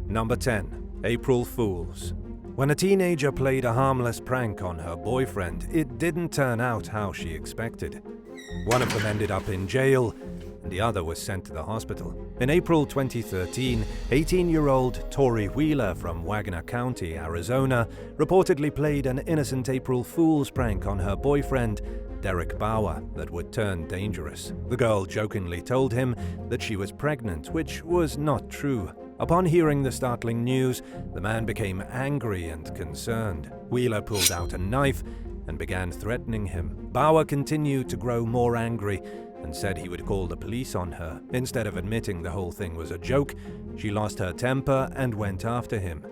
Number 10. April Fools. When a teenager played a harmless prank on her boyfriend, it didn't turn out how she expected. One of them ended up in jail, and the other was sent to the hospital. In April 2013, 18-year-old Tori Wheeler from Wagner County, Arizona, reportedly played an innocent April Fool's prank on her boyfriend, Derek Bauer, that would turn dangerous. The girl jokingly told him that she was pregnant, which was not true. Upon hearing the startling news, the man became angry and concerned. Wheeler pulled out a knife and began threatening him. Bauer continued to grow more angry and said he would call the police on her. Instead of admitting the whole thing was a joke, she lost her temper and went after him.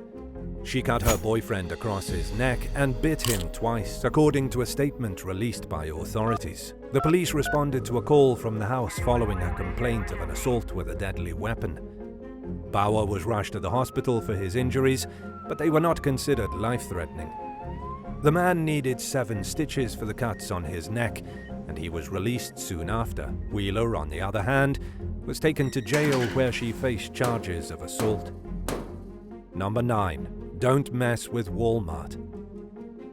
She cut her boyfriend across his neck and bit him twice, according to a statement released by authorities. The police responded to a call from the house following a complaint of an assault with a deadly weapon. Bauer was rushed to the hospital for his injuries, but they were not considered life-threatening. The man needed 7 stitches for the cuts on his neck, and he was released soon after. Wheeler, on the other hand, was taken to jail where she faced charges of assault. Number 9. Don't mess with Walmart.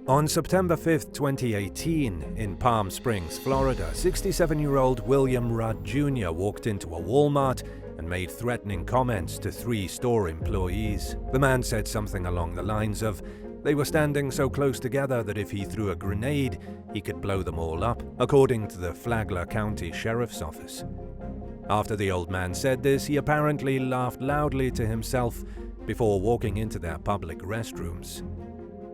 On September 5, 2018, in Palm Springs, Florida, 67-year-old William Rudd Jr. walked into a Walmart and made threatening comments to 3 store employees. The man said something along the lines of, they were standing so close together that if he threw a grenade, he could blow them all up, according to the Flagler County Sheriff's Office. After the old man said this, he apparently laughed loudly to himself before walking into their public restrooms.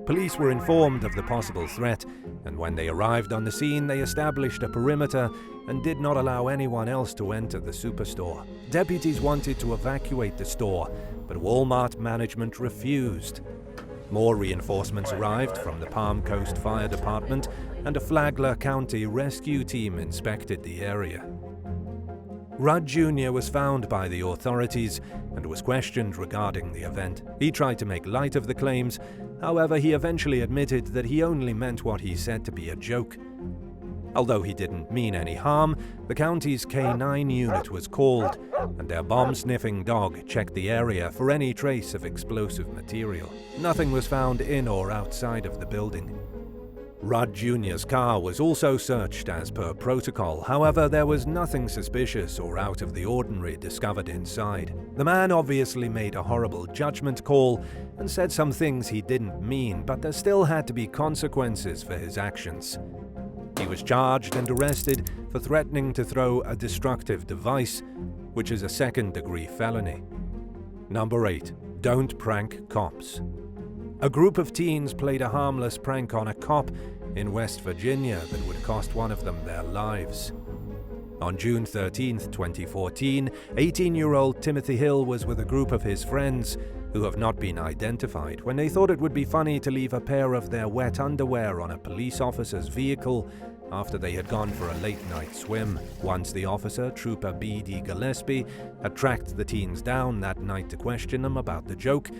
Police were informed of the possible threat, and when they arrived on the scene, they established a perimeter and did not allow anyone else to enter the superstore. Deputies wanted to evacuate the store, but Walmart management refused. More reinforcements arrived from the Palm Coast Fire Department, and a Flagler County rescue team inspected the area. Rudd Jr. was found by the authorities and was questioned regarding the event. He tried to make light of the claims, however, he eventually admitted that he only meant what he said to be a joke. Although he didn't mean any harm, the county's K-9 unit was called, and their bomb-sniffing dog checked the area for any trace of explosive material. Nothing was found in or outside of the building. Rudd Jr.'s car was also searched as per protocol, however, there was nothing suspicious or out of the ordinary discovered inside. The man obviously made a horrible judgment call and said some things he didn't mean, but there still had to be consequences for his actions. He was charged and arrested for threatening to throw a destructive device, which is a second-degree felony. Number 8. Don't prank cops. A group of teens played a harmless prank on a cop in West Virginia that would cost one of them their lives. On June 13, 2014, 18-year-old Timothy Hill was with a group of his friends who have not been identified when they thought it would be funny to leave a pair of their wet underwear on a police officer's vehicle after they had gone for a late-night swim. Once the officer, Trooper B.D. Gillespie, had tracked the teens down that night to question them about the joke,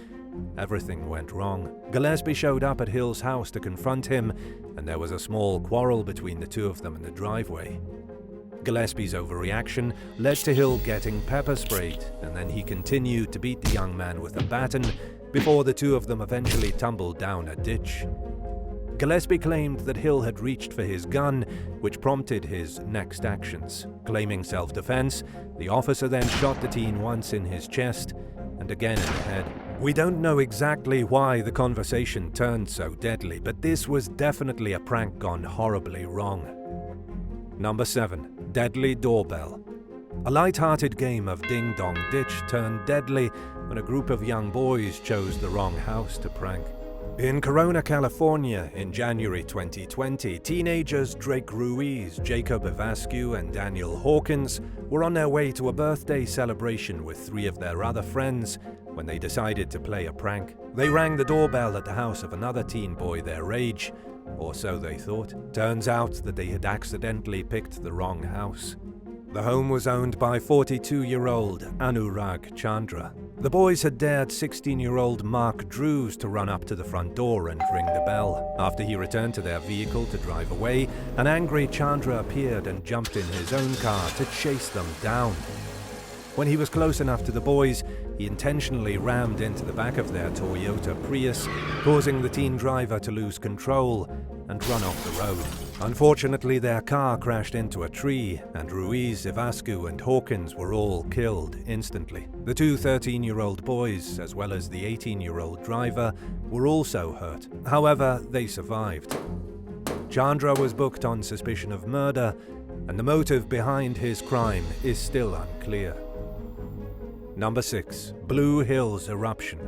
everything went wrong. Gillespie showed up at Hill's house to confront him, and there was a small quarrel between the two of them in the driveway. Gillespie's overreaction led to Hill getting pepper sprayed, and then he continued to beat the young man with a baton before the two of them eventually tumbled down a ditch. Gillespie claimed that Hill had reached for his gun, which prompted his next actions. Claiming self-defense, the officer then shot the teen once in his chest and again in the head. We don't know exactly why the conversation turned so deadly, but this was definitely a prank gone horribly wrong. Number 7. Deadly Doorbell. A light-hearted game of ding-dong-ditch turned deadly when a group of young boys chose the wrong house to prank. In Corona, California, in January 2020, teenagers Drake Ruiz, Jacob Ivascu, and Daniel Hawkins were on their way to a birthday celebration with 3 of their other friends when they decided to play a prank. They rang the doorbell at the house of another teen boy their age, or so they thought. Turns out that they had accidentally picked the wrong house. The home was owned by 42-year-old Anurag Chandra. The boys had dared 16-year-old Mark Drews to run up to the front door and ring the bell. After he returned to their vehicle to drive away, an angry Chandra appeared and jumped in his own car to chase them down. When he was close enough to the boys, he intentionally rammed into the back of their Toyota Prius, causing the teen driver to lose control and run off the road. Unfortunately, their car crashed into a tree, and Ruiz, Ivascu, and Hawkins were all killed instantly. The two 13-year-old boys, as well as the 18-year-old driver, were also hurt. However, they survived. Chandra was booked on suspicion of murder, and the motive behind his crime is still unclear. Number 6. Blue Hills Eruption.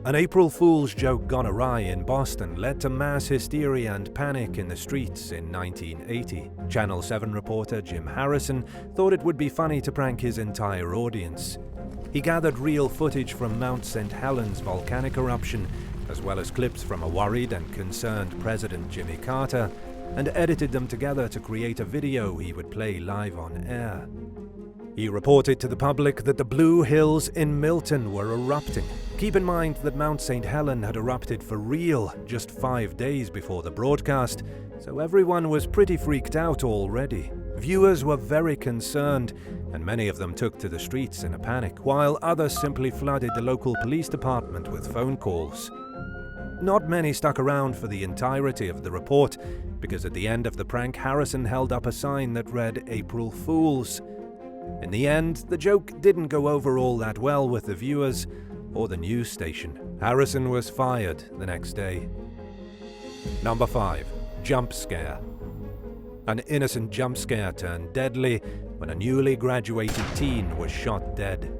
An April Fool's joke gone awry in Boston led to mass hysteria and panic in the streets in 1980. Channel 7 reporter Jim Harrison thought it would be funny to prank his entire audience. He gathered real footage from Mount St. Helens volcanic eruption, as well as clips from a worried and concerned President Jimmy Carter, and edited them together to create a video he would play live on air. He reported to the public that the Blue Hills in Milton were erupting. Keep in mind that Mount St. Helen had erupted for real just 5 days before the broadcast, so everyone was pretty freaked out already. Viewers were very concerned, and many of them took to the streets in a panic, while others simply flooded the local police department with phone calls. Not many stuck around for the entirety of the report, because at the end of the prank, Harrison held up a sign that read "April Fools." In the end, the joke didn't go over all that well with the viewers or the news station. Harrison was fired the next day. Number 5. Jump Scare. An innocent jump scare turned deadly when a newly graduated teen was shot dead.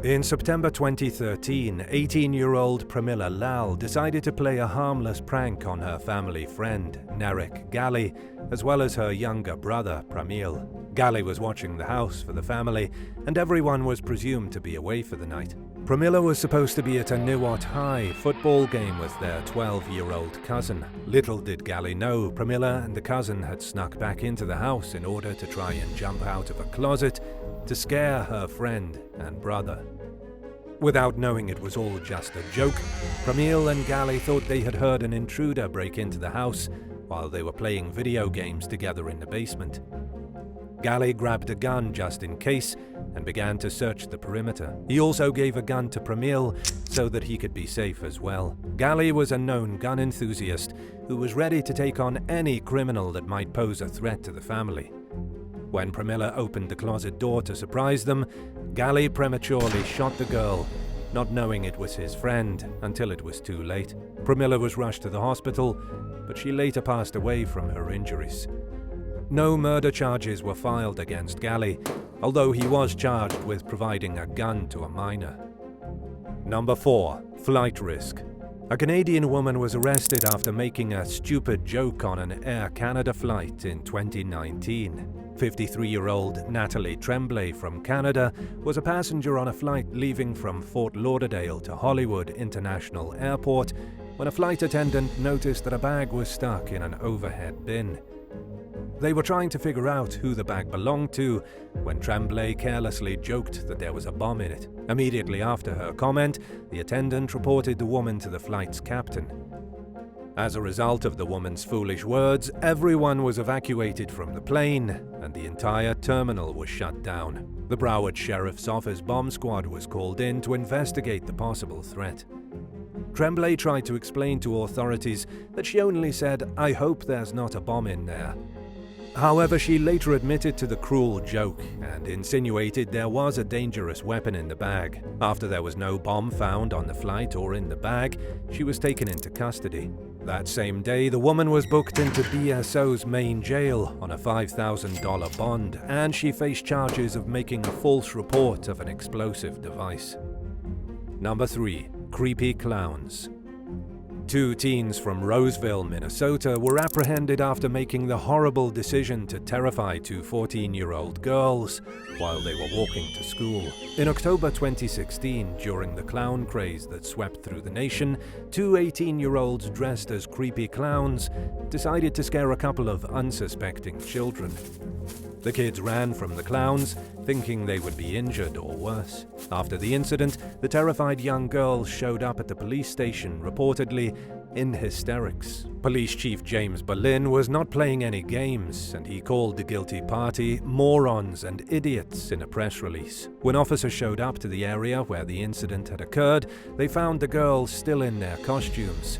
In September 2013, 18-year-old Pramila Lal decided to play a harmless prank on her family friend, Narek Gali, as well as her younger brother, Pramil. Gali was watching the house for the family, and everyone was presumed to be away for the night. Pramila was supposed to be at a Niwat High football game with their 12-year-old cousin. Little did Gali know, Pramila and the cousin had snuck back into the house in order to try and jump out of a closet to scare her friend and brother. Without knowing it was all just a joke, Pramil and Gali thought they had heard an intruder break into the house while they were playing video games together in the basement. Gali grabbed a gun just in case and began to search the perimeter. He also gave a gun to Pramil so that he could be safe as well. Gali was a known gun enthusiast who was ready to take on any criminal that might pose a threat to the family. When Pramila opened the closet door to surprise them, Gali prematurely shot the girl, not knowing it was his friend until it was too late. Pramila was rushed to the hospital, but she later passed away from her injuries. No murder charges were filed against Gali, although he was charged with providing a gun to a minor. Number 4. Flight Risk. A Canadian woman was arrested after making a stupid joke on an Air Canada flight in 2019. 53-year-old Natalie Tremblay from Canada was a passenger on a flight leaving from Fort Lauderdale to Hollywood International Airport when a flight attendant noticed that a bag was stuck in an overhead bin. They were trying to figure out who the bag belonged to when Tremblay carelessly joked that there was a bomb in it. Immediately after her comment, the attendant reported the woman to the flight's captain. As a result of the woman's foolish words, everyone was evacuated from the plane, and the entire terminal was shut down. The Broward Sheriff's Office bomb squad was called in to investigate the possible threat. Tremblay tried to explain to authorities that she only said, "I hope there's not a bomb in there." However, she later admitted to the cruel joke and insinuated there was a dangerous weapon in the bag. After there was no bomb found on the flight or in the bag, she was taken into custody. That same day, the woman was booked into BSO's main jail on a $5,000 bond, and she faced charges of making a false report of an explosive device. Number 3. Creepy Clowns. 2 teens from Roseville, Minnesota were apprehended after making the horrible decision to terrify 2 14-year-old girls while they were walking to school. In October 2016, during the clown craze that swept through the nation, 2 18-year-olds dressed as creepy clowns decided to scare a couple of unsuspecting children. The kids ran from the clowns, thinking they would be injured or worse. After the incident, the terrified young girls showed up at the police station, reportedly family in hysterics. Police Chief James Boleyn was not playing any games, and he called the guilty party morons and idiots in a press release. When officers showed up to the area where the incident had occurred, they found the girls still in their costumes.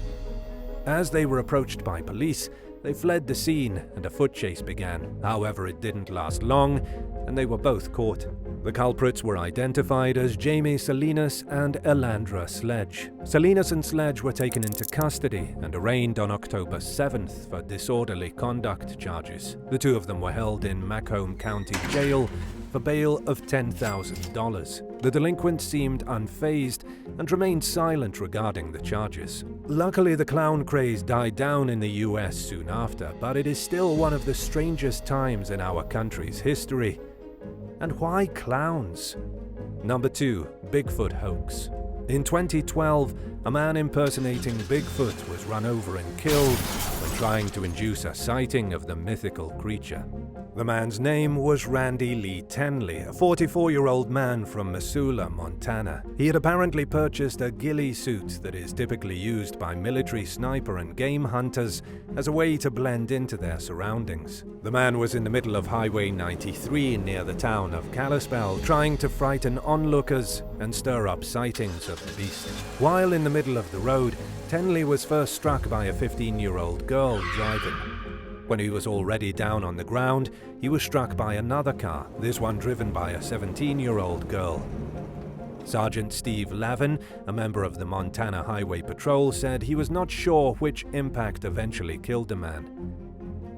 As they were approached by police, they fled the scene and a foot chase began. However, it didn't last long, and they were both caught. The culprits were identified as Jamie Salinas and Elandra Sledge. Salinas and Sledge were taken into custody and arraigned on October 7th for disorderly conduct charges. The two of them were held in Macomb County Jail for bail of $10,000. The delinquent seemed unfazed and remained silent regarding the charges. Luckily, the clown craze died down in the US soon after, but it is still one of the strangest times in our country's history. And why clowns? Number 2. Bigfoot hoax. In 2012, a man impersonating Bigfoot was run over and killed when trying to induce a sighting of the mythical creature. The man's name was Randy Lee Tenley, a 44-year-old man from Missoula, Montana. He had apparently purchased a ghillie suit that is typically used by military sniper and game hunters as a way to blend into their surroundings. The man was in the middle of Highway 93 near the town of Kalispell, trying to frighten onlookers and stir up sightings of the beast. While in the middle of the road, Tenley was first struck by a 15-year-old girl driving. When he was already down on the ground, he was struck by another car, this one driven by a 17-year-old girl. Sergeant Steve Lavin, a member of the Montana Highway Patrol, said he was not sure which impact eventually killed the man.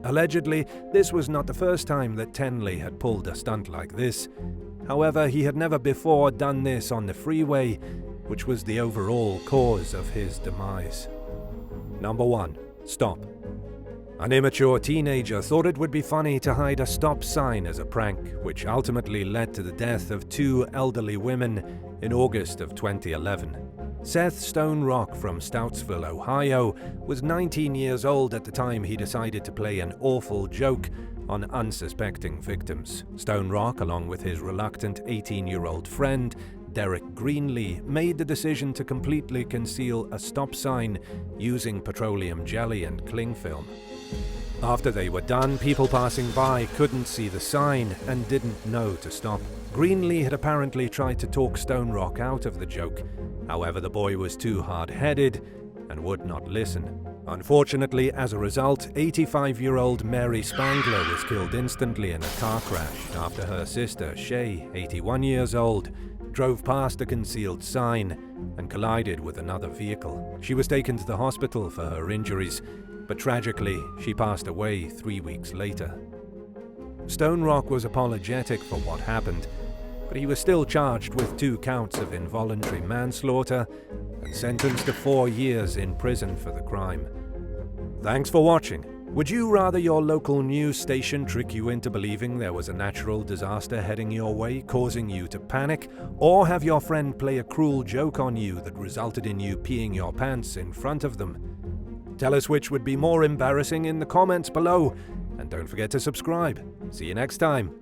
Allegedly, this was not the first time that Tenley had pulled a stunt like this. However, he had never before done this on the freeway, which was the overall cause of his demise. Number 1. Stop. An immature teenager thought it would be funny to hide a stop sign as a prank, which ultimately led to the death of 2 elderly women in August of 2011. Seth Stone Rock from Stoutsville, Ohio, was 19 years old at the time he decided to play an awful joke on unsuspecting victims. Stone Rock, along with his reluctant 18-year-old friend, Derek Greenlee, made the decision to completely conceal a stop sign using petroleum jelly and cling film. After they were done, people passing by couldn't see the sign and didn't know to stop. Greenlee had apparently tried to talk Stone Rock out of the joke. However, the boy was too hard-headed and would not listen. Unfortunately, as a result, 85-year-old Mary Spangler was killed instantly in a car crash after her sister, Shay, 81 years old, drove past a concealed sign and collided with another vehicle. She was taken to the hospital for her injuries, but tragically, she passed away 3 weeks later. Stone Rock was apologetic for what happened, but he was still charged with 2 counts of involuntary manslaughter and sentenced to 4 years in prison for the crime. Thanks for watching. Would you rather your local news station trick you into believing there was a natural disaster heading your way, causing you to panic, or have your friend play a cruel joke on you that resulted in you peeing your pants in front of them? Tell us which would be more embarrassing in the comments below, and don't forget to subscribe. See you next time.